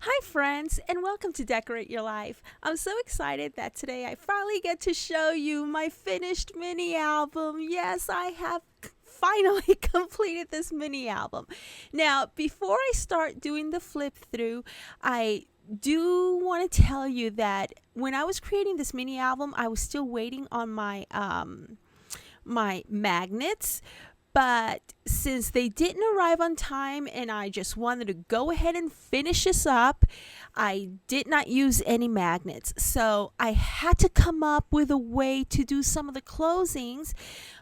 Hi friends, and welcome to Decorate Your Life. I'm so excited that today I finally get to show you my finished mini album. Yes, I have finally completed this mini album. Now, before I start doing the flip through, I do want to tell you that when I was creating this mini album, I was still waiting on my magnets. But since they didn't arrive on time and I just wanted to go ahead and finish this up, I did not use any magnets. So I had to come up with a way to do some of the closings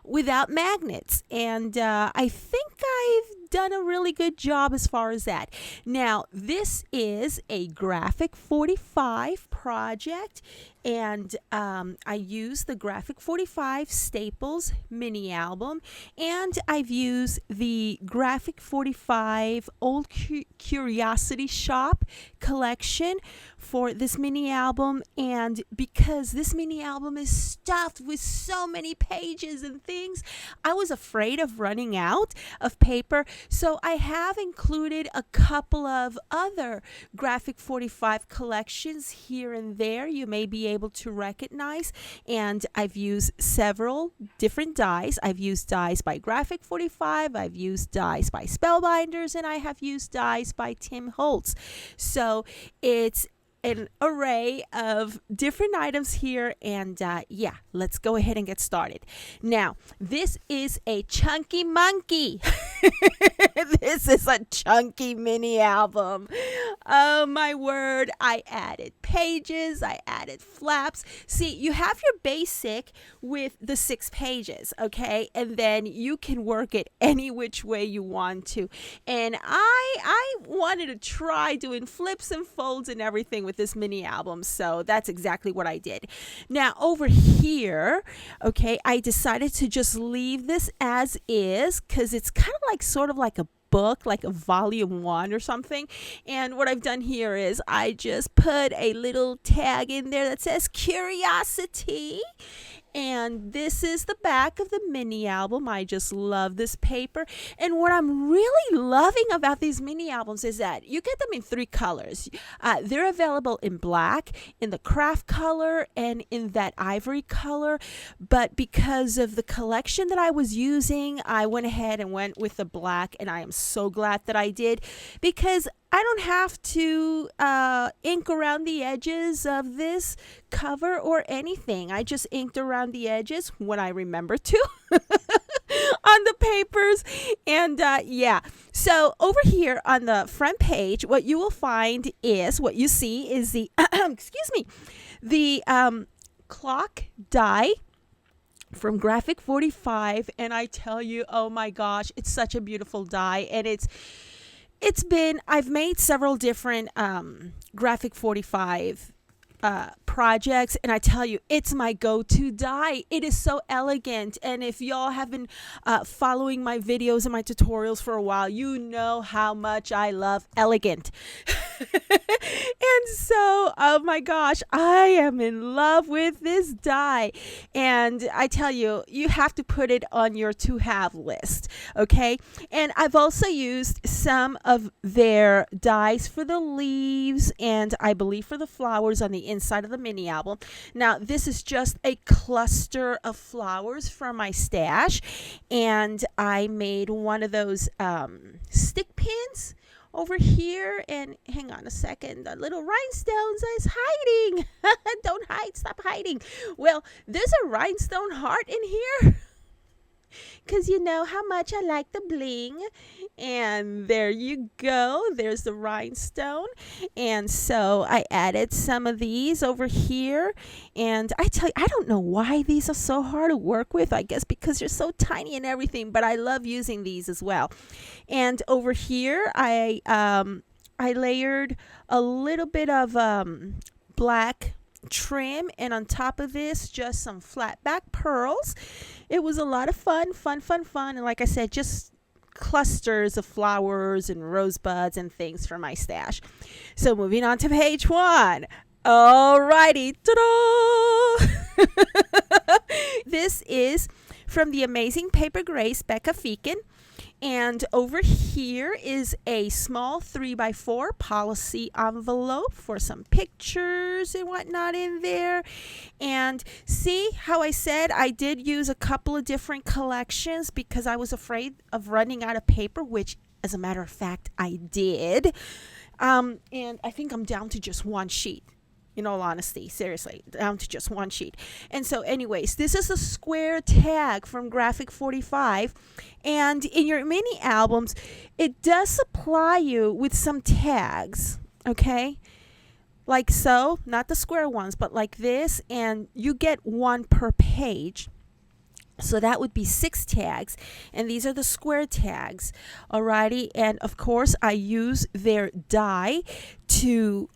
without magnets. And I think I've done a really good job as far as that. Now, this is a Graphic 45 project. And I use the Graphic 45 Staples mini album, and I've used the Graphic 45 Old Curiosity Shop collection for this mini album. And because this mini album is stuffed with so many pages and things, I was afraid of running out of paper. So I have included a couple of other Graphic 45 collections here and there. You may be able to recognize, and I've used several different dies. I've used dies by Graphic 45, I've used dies by Spellbinders, and I have used dies by Tim Holtz. So it's an array of different items here, and yeah, let's go ahead and get started. Now, this is a chunky monkey. This is a chunky mini album. Oh my word, I added pages, I added flaps. See, you have your basic with the 6 pages, okay? And then you can work it any which way you want to. And I wanted to try doing flips and folds and everything with this mini album, so that's exactly what I did. Now, over here, okay, I decided to just leave this as is because it's kind of like sort of like a book, like a volume 1 or something. And what I've done here is I just put a little tag in there that says curiosity. And this is the back of the mini album. I just love this paper. And what I'm really loving about these mini albums is that you get them in 3 colors. They're available in black, in the craft color, and in that ivory color. But because of the collection that I was using, I went ahead and went with the black. And I am so glad that I did, because I don't have to ink around the edges of this cover or anything. I just inked around the edges when I remember to on the papers. And yeah, so over here on the front page, what you will find is, what you see is the, excuse me, the clock die from Graphic 45. And I tell you, oh my gosh, it's such a beautiful die. And I've made several different Graphic 45 projects, and I tell you, it's my go-to die. It is so elegant, and if y'all have been following my videos and my tutorials for a while, you know how much I love elegant. And so, oh my gosh, I am in love with this die. And I tell you, you have to put it on your to-have list, okay? And I've also used some of their dies for the leaves, and I believe for the flowers on the inside of the mini album. Now, this is just a cluster of flowers from my stash, and I made one of those stick pins over here. And hang on a second, the little rhinestones is hiding. Don't hide, stop hiding. Well, there's a rhinestone heart in here because you know how much I like the bling. And there you go, there's the rhinestone. And so I added some of these over here. And I tell you, I don't know why these are so hard to work with. I guess because they're so tiny and everything, but I love using these as well. And over here I layered a little bit of black trim, and on top of this, just some flat back pearls. It was a lot of fun. And like I said, just clusters of flowers and rosebuds and things for my stash. So moving on to page 1. Alrighty, ta-da! This is from the amazing Paper Grace, Becca Feekin. And over here is a small 3x4 policy envelope for some pictures and whatnot in there. And see how I said I did use a couple of different collections because I was afraid of running out of paper, which, as a matter of fact, I did. And I think I'm down to just one sheet. In all honesty, seriously, down to just one sheet. And so anyways, this is a square tag from Graphic 45. And in your mini albums, it does supply you with some tags, okay? Like so, not the square ones, but like this. And you get one per page. So that would be 6 tags, and these are the square tags, alrighty. And of course, I use their die to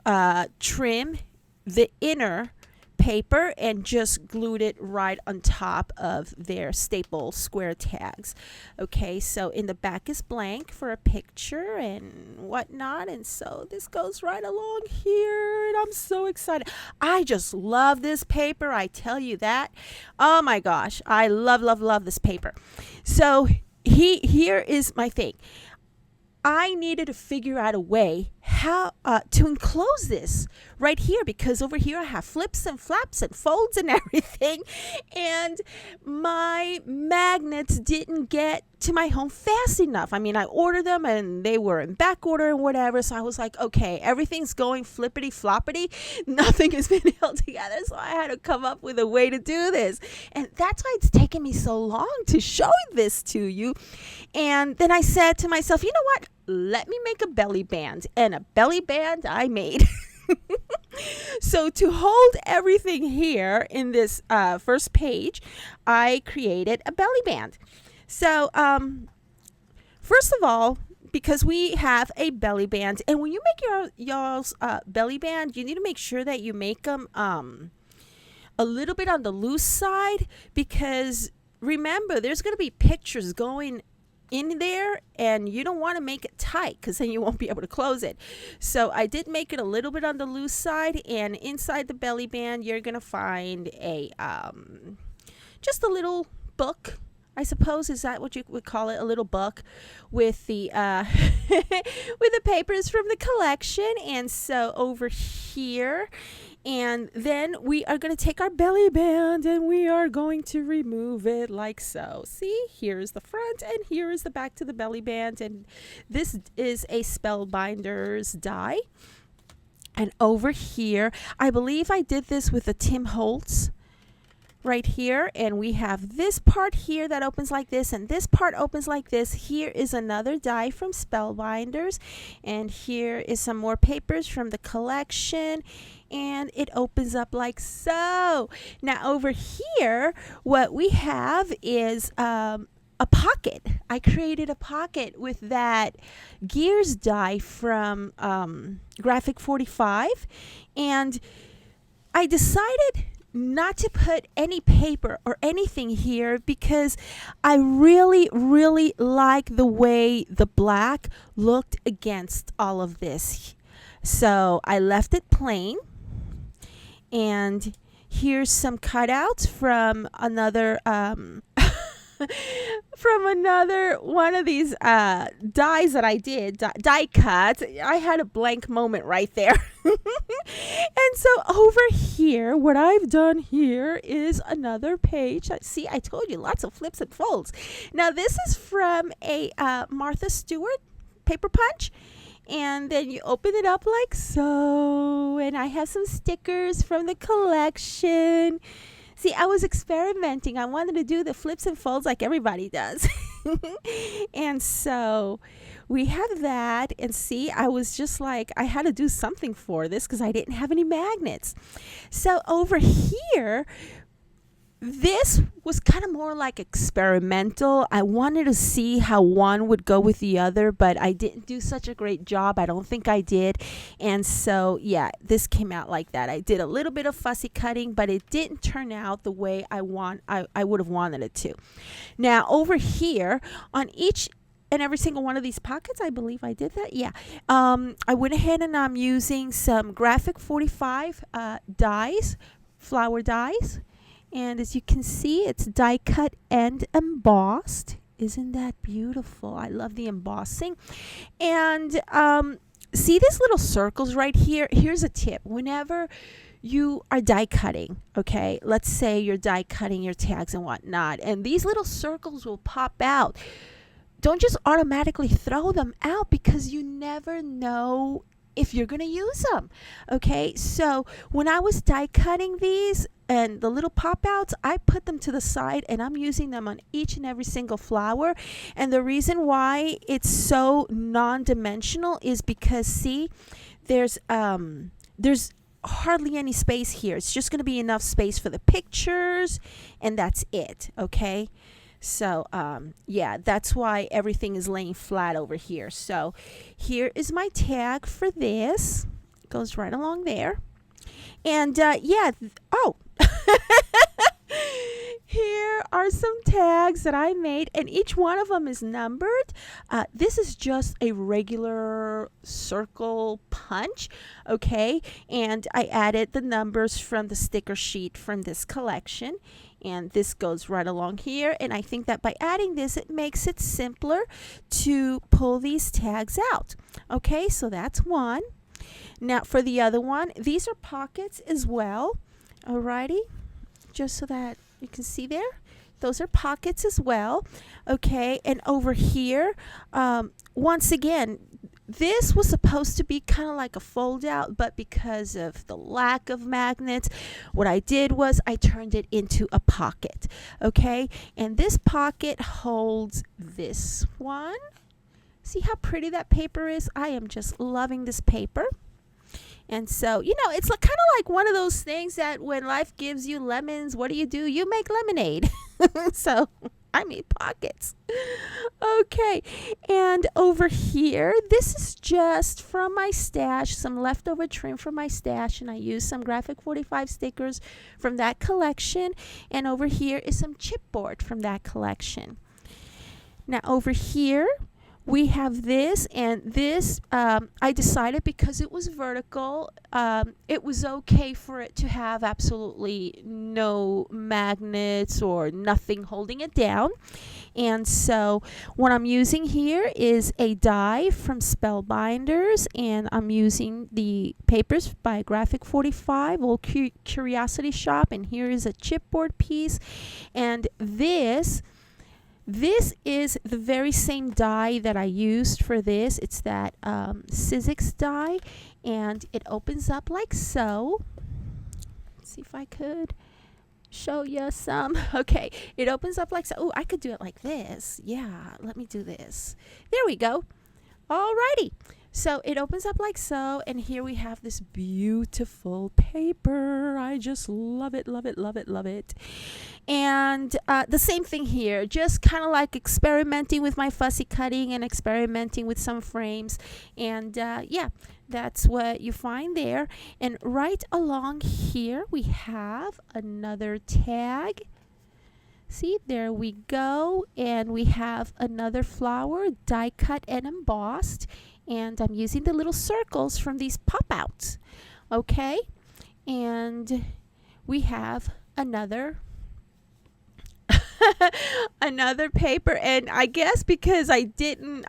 trim the inner paper and just glued it right on top of their staple square tags. Okay, so in the back is blank for a picture and whatnot, and so this goes right along here, and I'm so excited. I just love this paper, I tell you that. Oh my gosh, I love this paper. So here is my thing. I needed to figure out a way how to enclose this right here, because over here I have flips and flaps and folds and everything, and my magnets didn't get to my home fast enough. I mean, I ordered them and they were in back order and whatever, so I was like, okay, everything's going flippity floppity, nothing has been held together, so I had to come up with a way to do this, and that's why it's taken me so long to show this to you. And then I said to myself, you know what, let me make a belly band, and a belly band I made. So to hold everything here in this first page, I created a belly band. So first of all, because we have a belly band, and when you make y'all's belly band, you need to make sure that you make them a little bit on the loose side, because remember, there's going to be pictures going in there, and you don't want to make it tight because then you won't be able to close it. So I did make it a little bit on the loose side, and inside the belly band you're gonna find a just a little book, I suppose. Is that what you would call it? A little book with the with the papers from the collection. And so over here, and then we are going to take our belly band and we are going to remove it like so. See, here's the front and here is the back to the belly band. And this is a Spellbinders die. And over here, I believe I did this with a Tim Holtz right here, and we have this part here that opens like this, and this part opens like this. Here is another die from Spellbinders, and here is some more papers from the collection, and it opens up like so. Now over here, what we have is a pocket. I created a pocket with that Gears die from Graphic 45, and I decided not to put any paper or anything here because I really like the way the black looked against all of this. So I left it plain, and here's some cutouts from another from another one of these dies that I did, die cuts. I had a blank moment right there. And so over here, what I've done here is another page. See, I told you, lots of flips and folds. Now this is from a Martha Stewart paper punch, and then you open it up like so, and I have some stickers from the collection. See, I was experimenting. I wanted to do the flips and folds like everybody does. And so we have that. And see, I was just like, I had to do something for this because I didn't have any magnets. So over here, this was kind of more like experimental. I wanted to see how one would go with the other, but I didn't do such a great job. I don't think I did. And so, yeah, this came out like that. I did a little bit of fussy cutting, but it didn't turn out the way I would have wanted it to. Now, over here, on each and every single one of these pockets, I believe I did that. Yeah. I went ahead and I'm using some Graphic 45 dies, flower dies. And as you can see, it's die cut and embossed. Isn't that beautiful? I love the embossing. And see these little circles right here? Here's a tip. Whenever you are die cutting, okay, let's say you're die cutting your tags and whatnot, and these little circles will pop out. Don't just automatically throw them out, because you never know if you're going to use them. Okay, so when I was die cutting these and the little pop outs, I put them to the side and I'm using them on each and every single flower. And the reason why it's so non-dimensional is because, see, there's hardly any space here. It's just going to be enough space for the pictures, and that's it. Okay, so yeah, that's why everything is laying flat over here. So here is my tag for this. It goes right along there. And yeah, oh, here are some tags that I made, and each one of them is numbered. This is just a regular circle punch, okay? And I added the numbers from the sticker sheet from this collection. And this goes right along here. And I think that by adding this, it makes it simpler to pull these tags out. Okay, so that's one. Now for the other one, these are pockets as well. Alrighty, just so that you can see there. Those are pockets as well. Okay, and over here, once again, this was supposed to be kind of like a fold out, but because of the lack of magnets, what I did was I turned it into a pocket. Okay, and this pocket holds this one. See how pretty that paper is? I am just loving this paper. And so, you know, it's kind of like one of those things that when life gives you lemons, what do? You make lemonade. So I made pockets. Okay, and over here, this is just from my stash, some leftover trim from my stash, and I used some Graphic 45 stickers from that collection. And over here is some chipboard from that collection. Now over here, we have this, and this I decided because it was vertical, it was okay for it to have absolutely no magnets or nothing holding it down. And so what I'm using here is a die from Spellbinders, and I'm using the papers by Graphic 45, Old Curiosity Shop, and here is a chipboard piece. And this is the very same die that I used for this. It's that Sizzix die, and it opens up like so. Let's see if I could show you some. Okay, it opens up like so. Oh, I could do it like this. Yeah, let me do this. There we go. Alrighty. So it opens up like so, and here we have this beautiful paper. I just love it, love it, love it, love it. And the same thing here, just kind of like experimenting with my fussy cutting and experimenting with some frames. And yeah, that's what you find there. And right along here, we have another tag. See, there we go. And we have another flower, die cut and embossed. And I'm using the little circles from these pop-outs. Okay, and we have another another paper, and I guess because I didn't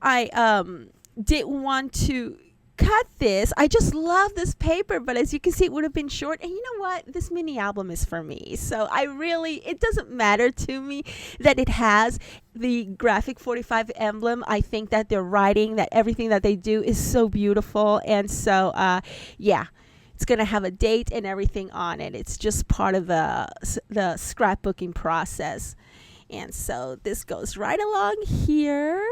want to cut this, I just love this paper, but as you can see, it would have been short. And you know what, this mini album is for me, so it doesn't matter to me that it has the Graphic 45 emblem. I think that their writing, that everything that they do is so beautiful. And so yeah, it's gonna have a date and everything on it. It's just part of the scrapbooking process. And so this goes right along here.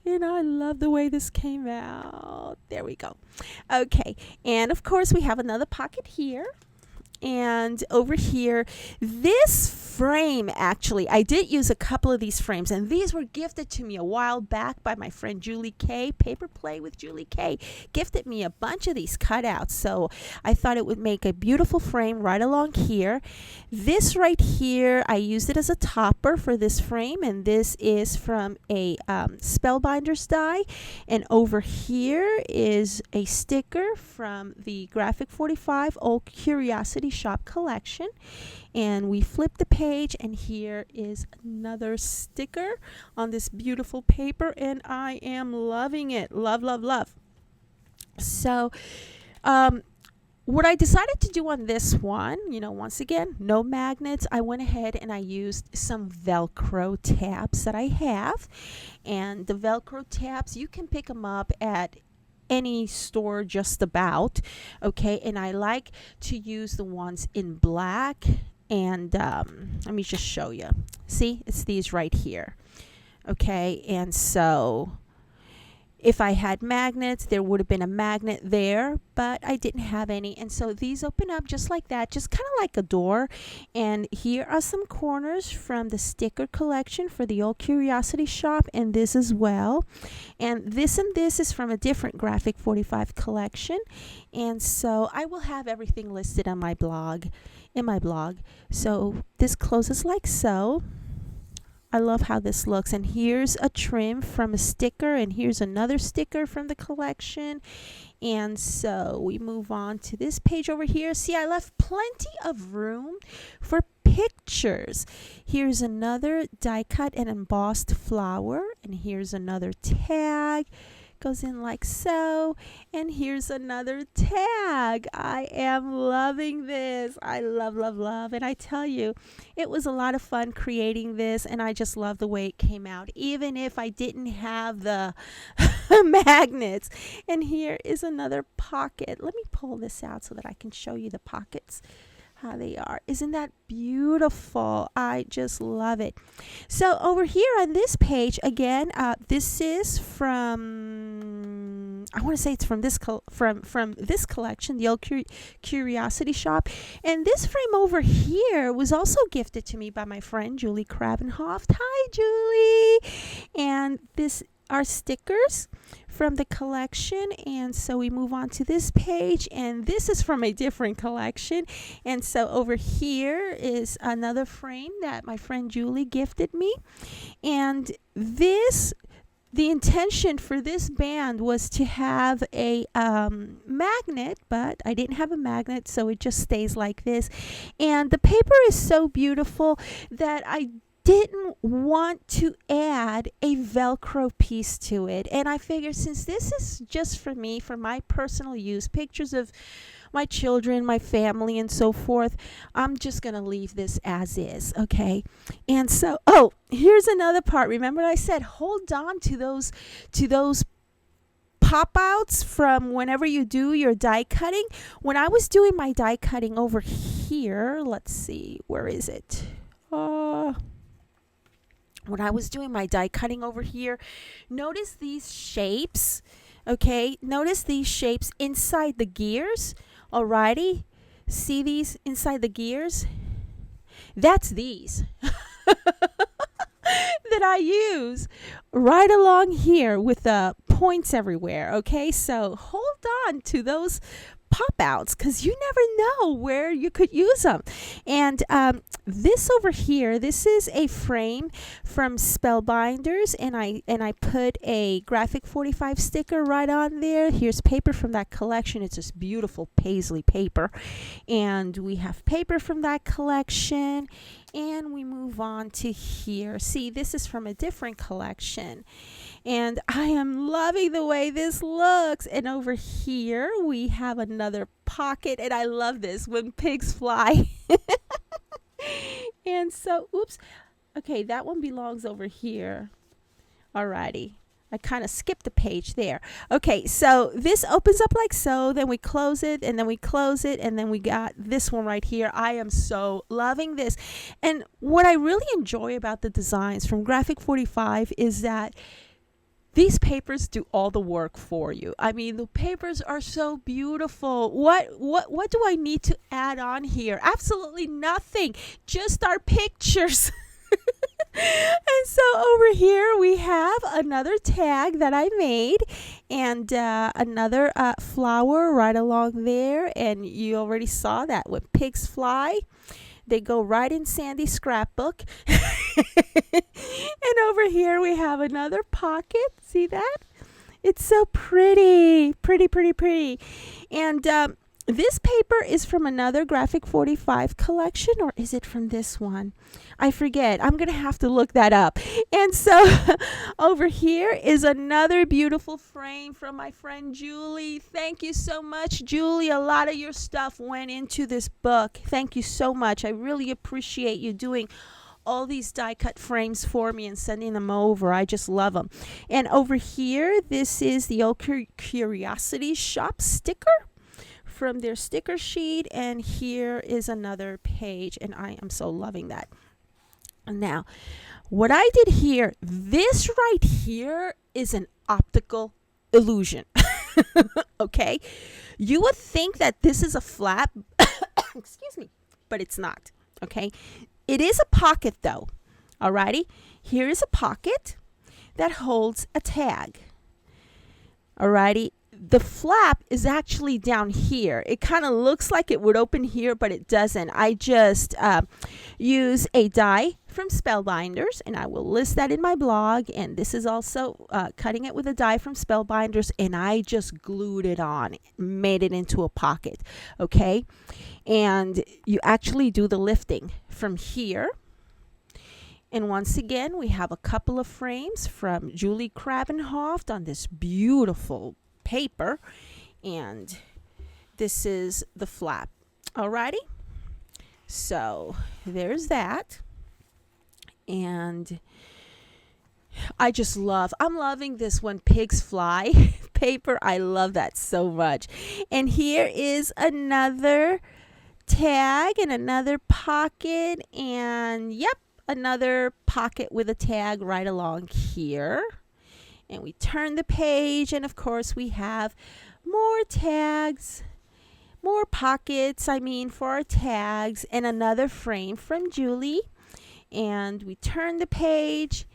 You know, I love the way this came out. There we go. Okay, and of course we have another pocket here. And over here, this frame, actually. I did use a couple of these frames, and these were gifted to me a while back by my friend Julie K. Paper Play with Julie K. Gifted me a bunch of these cutouts, so I thought it would make a beautiful frame right along here. This right here, I used it as a topper for this frame, and this is from a Spellbinders die. And over here is a sticker from the Graphic 45 Old Curiosity Shop collection. And we flip the page, and here is another sticker on this beautiful paper, and I am loving it. Love, love, love. So what I decided to do on this one, once again, no magnets. I went ahead and I used some Velcro tabs that I have. And the Velcro tabs, you can pick them up at any store just about. Okay, and I like to use the ones in black. And let me just show you. See, it's these right here. Okay, and so if I had magnets, there would have been a magnet there, but I didn't have any. And so these open up just like that, just kind of like a door. And here are some corners from the sticker collection for the Old Curiosity Shop, and this as well. And this is from a different Graphic 45 collection. And so I will have everything listed on my blog, So this closes like so. I love how this looks. And here's a trim from a sticker, and here's another sticker from the collection. And so we move on to this page over here. See, I left plenty of room for pictures. Here's another die cut and embossed flower, and here's another tag. Goes in like so, and here's another tag. I am loving this. I love, love, love. And I tell you, it was a lot of fun creating this, and I just love the way it came out, even if I didn't have the magnets. And here is another pocket. Let me pull this out so that I can show you the pockets, how they are. Isn't that beautiful? I just love it. So over here on this page, again, this is from, I want to say it's from this from this collection, the Old Curiosity Shop. And this frame over here was also gifted to me by my friend Julie Krabenhoft. Hi, Julie. And this are stickers from the collection. And so we move on to this page, and this is from a different collection. And so over here is another frame that my friend Julie gifted me. And this, the intention for this band was to have a magnet, but I didn't have a magnet, so it just stays like this. And the paper is so beautiful that I didn't want to add a Velcro piece to it. And I figured, since this is just for me, for my personal use, pictures of my children, my family, and so forth, I'm just going to leave this as is, okay? And so, oh, here's another part. Remember I said hold on to those pop-outs from whenever you do your die cutting. When I was doing my die cutting over here, let's see, where is it? When I was doing my die cutting over here, notice these shapes, okay? Notice these shapes inside the gears, alrighty? See these inside the gears? That's these that I use right along here with the points everywhere, okay? So hold on to those pop-outs, because you never know where you could use them. And this over here, this is a frame from Spellbinders, and I put a Graphic 45 sticker right on there. Here's paper from that collection. It's this beautiful paisley paper, and we have paper from that collection. And we move on to here. See, this is from a different collection. And I am loving the way this looks. And over here, we have another pocket. And I love this, when pigs fly. And so, oops. Okay, that one belongs over here. Alrighty. I kind of skipped the page there. Okay, so this opens up like so, then we close it, and then we close it, and then we got this one right here. I am so loving this. And what I really enjoy about the designs from Graphic 45 is that these papers do all the work for you. I mean, the papers are so beautiful. What do I need to add on here? Absolutely nothing. Just our pictures. And so over here we have another tag that I made, and another flower right along there. And you already saw that when pigs fly, they go right in Sandy's scrapbook. And over here we have another pocket. See that? It's so pretty. Pretty. And this paper is from another Graphic 45 collection, or is it from this one? I forget. I'm going to have to look that up. And so over here is another beautiful frame from my friend Julie. Thank you so much, Julie. A lot of your stuff went into this book. Thank you so much. I really appreciate you doing all these die cut frames for me and sending them over. I just love them. And over here, this is the Old Curiosity Shop sticker from their sticker sheet, and here is another page, and I am so loving that. Now, what I did here, this right here is an optical illusion. Okay? You would think that this is a flap, excuse me, but it's not. Okay? It is a pocket though. Alrighty? Here is a pocket that holds a tag. Alrighty? The flap is actually down here. It kind of looks like it would open here, but it doesn't. I just use a die from Spellbinders, and I will list that in my blog. And this is also cutting it with a die from Spellbinders, and I just glued it on, made it into a pocket. Okay? And you actually do the lifting from here. And once again, we have a couple of frames from Julie Krabenhoft on this beautiful paper, and this is the flap. Alrighty, so there's that. And I'm loving this When Pigs Fly paper. I love that so much. And here is another tag and another pocket, and yep, another pocket with a tag right along here. And we turn the page, and of course we have more tags, more pockets, for our tags, and another frame from Julie. And we turn the page,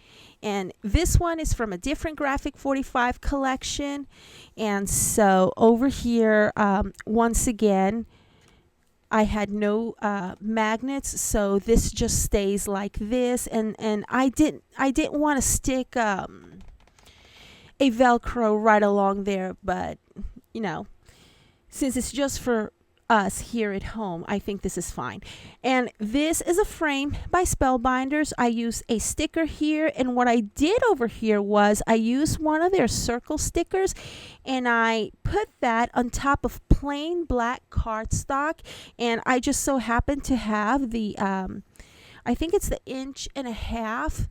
and this one is from a different Graphic 45 collection. And so over here, once again, I had no magnets, so this just stays like this. And I didn't want to stick a Velcro right along there, but since it's just for us here at home, I think this is fine. And this is a frame by Spellbinders. I use a sticker here, and what I did over here was I used one of their circle stickers, and I put that on top of plain black cardstock, and I just so happened to have the I think it's the 1.5 inch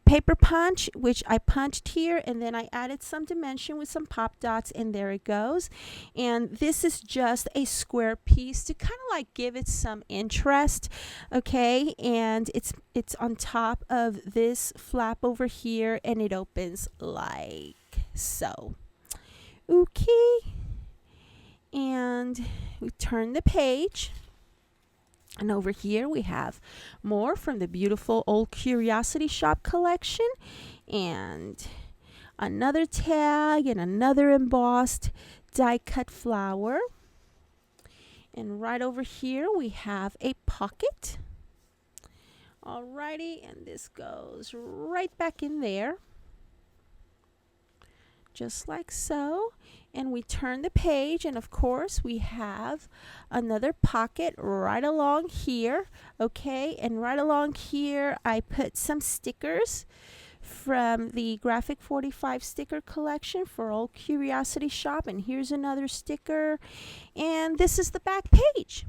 paper punch, which I punched here, and then I added some dimension with some pop dots, and there it goes. And this is just a square piece to kind of like give it some interest. Okay, and it's on top of this flap over here, and it opens like so. Okay, and we turn the page. And over here we have more from the beautiful Old Curiosity Shop collection, and another tag and another embossed die cut flower. And right over here we have a pocket. Alrighty, and this goes right back in there, just like so. And we turn the page, and of course we have another pocket right along here. Okay, and right along here I put some stickers from the Graphic 45 sticker collection for Old Curiosity Shop. And here's another sticker, and this is the back page.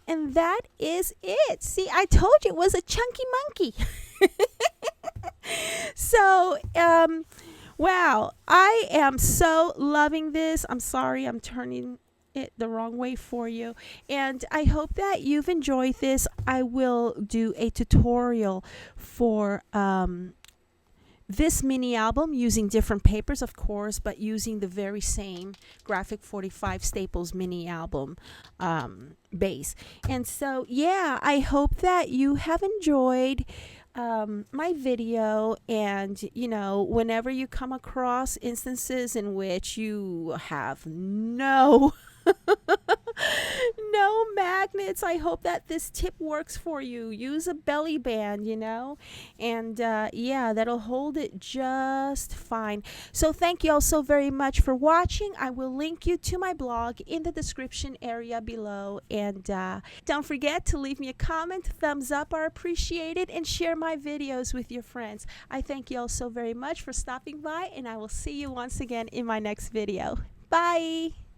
And that is it. See, I told you it was a chunky monkey. So, wow, I am so loving this. I'm sorry I'm turning it the wrong way for you. And I hope that you've enjoyed this. I will do a tutorial for this mini album using different papers, of course, but using the very same Graphic 45 Staples mini album base. And so, yeah, I hope that you have enjoyed my video, and whenever you come across instances in which you have no no magnets, I hope that this tip works for you. Use a belly band, and yeah, that'll hold it just fine. So thank you all so very much for watching. I will link you to my blog in the description area below, and don't forget to leave me a comment. Thumbs up are appreciated, and share my videos with your friends. I thank you all so very much for stopping by, and I will see you once again in my next video. Bye!